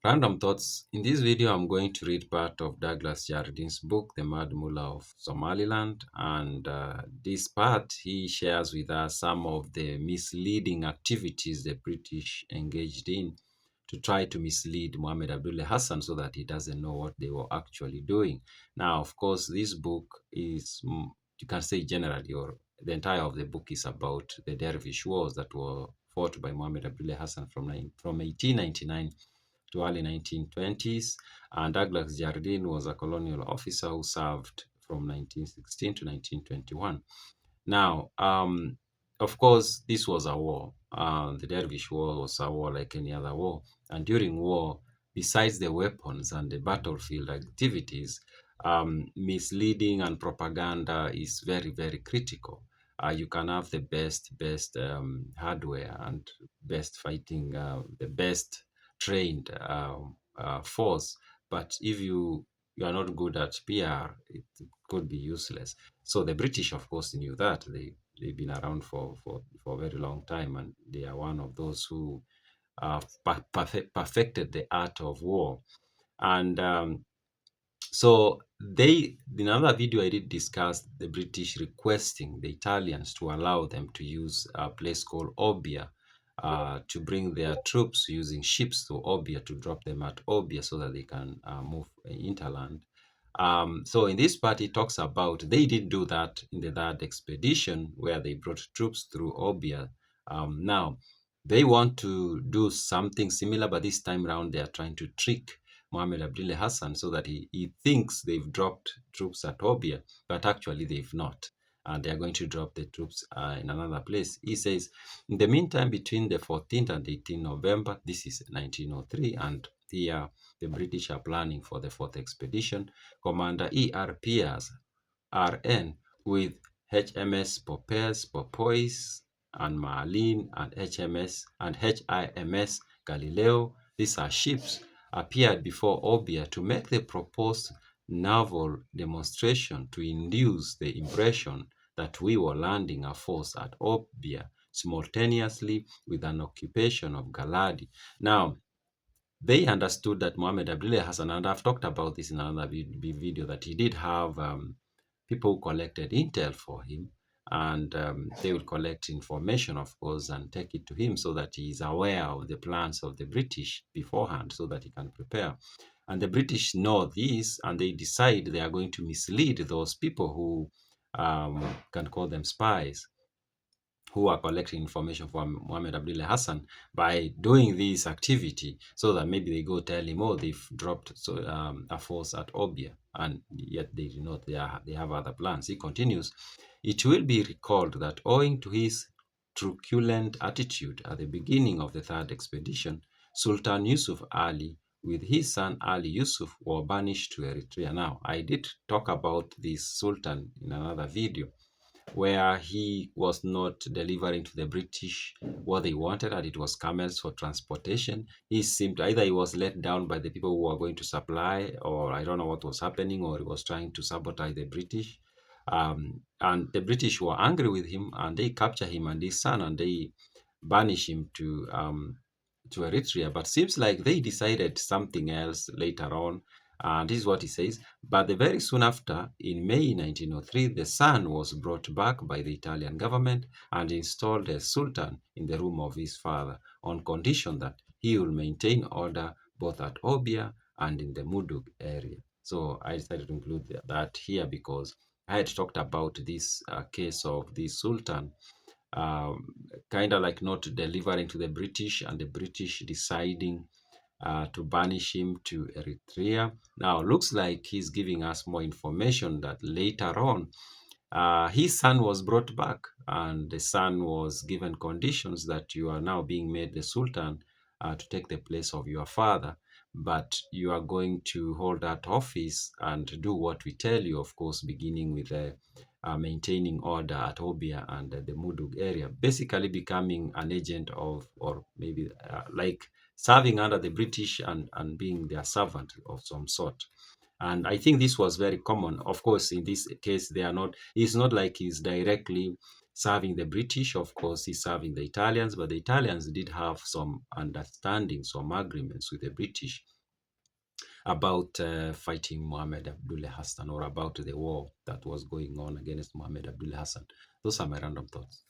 Random thoughts. In this video, I'm going to read part of Douglas Jardine's book, The Mad Mullah of Somaliland. And this part, he shares with us some of the misleading activities the British engaged in to try to mislead Mohammed Abdille Hassan so that he doesn't know what they were actually doing. Now, of course, this book is, you can say generally, or the entire of the book is about the dervish wars that were fought by Mohammed Abdille Hassan from 1899 to early 1920s, and Douglas Jardine was a colonial officer who served from 1916 to 1921. Now, of course, this was a war. The Dervish War was a war like any other war. And during war, besides the weapons and the battlefield activities, misleading and propaganda is very, very critical. You can have the best hardware and best fighting, the best trained force, but if you are not good at PR, it could be useless. So the British, of course, knew that. They've been around for a very long time, and they are one of those who perfected the art of war. And so they, in another video I did discuss the British requesting the Italians to allow them to use a place called Obbia to bring their troops using ships to Obbia to drop them at Obbia so that they can move interland. So in this part, it talks about they did do that in the third expedition where they brought troops through Obbia. Now, they want to do something similar, but this time around they are trying to trick Mohammed Abdille Hassan so that he thinks they've dropped troops at Obbia, but actually they've not. And they are going to drop the troops in another place. He says, in the meantime, between the 14th and 18th November, this is 1903, and here the British are planning for the fourth expedition. Commander E.R. Pierce, RN, with HMS Popes, Popois, and Marlin, and HIMS Galileo, these are ships, appeared before Obbia to make the proposed naval demonstration to induce the impression that we were landing a force at Obbia simultaneously with an occupation of Galadi. Now, they understood that Mohammed Abdille Hassan, and I've talked about this in another video, that he did have people who collected intel for him, and they will collect information, of course, and take it to him so that he is aware of the plans of the British beforehand so that he can prepare. And the British know this, and they decide they are going to mislead those people who can call them spies, who are collecting information from Mohammed Abdille Hassan by doing this activity so that maybe they go tell him, oh, they've dropped a force at Obbia, and yet they do not, they have other plans. He continues, it will be recalled that owing to his truculent attitude at the beginning of the third expedition, Sultan Yusuf Ali with his son Ali Yusuf were banished to Eritrea. Now, I did talk about this Sultan in another video, where he was not delivering to the British what they wanted, and it was camels for transportation. He seemed either he was let down by the people who were going to supply, or I don't know what was happening, or he was trying to sabotage the British. And the British were angry with him, and they capture him and his son, and they banish him to Eritrea. But seems like they decided something else later on. And this is what he says. But the very soon after, in May 1903, the son was brought back by the Italian government and installed as Sultan in the room of his father on condition that he will maintain order both at Obbia and in the Mudug area. So I decided to include that here because I had talked about this case of the Sultan kind of like not delivering to the British, and the British deciding to banish him to Eritrea. Now, looks like he's giving us more information that later on, his son was brought back, and the son was given conditions that you are now being made the Sultan to take the place of your father, but you are going to hold that office and do what we tell you, of course, beginning with maintaining order at Obbia and the Mudug area, basically becoming an agent of, or maybe like serving under the British and being their servant of some sort. And I think this was very common. Of course, in this case, it's not like he's directly serving the British. Of course, he's serving the Italians, but the Italians did have some understanding, some agreements with the British about fighting Mohammed Abdille Hassan or about the war that was going on against Mohammed Abdille Hassan. Those are my random thoughts.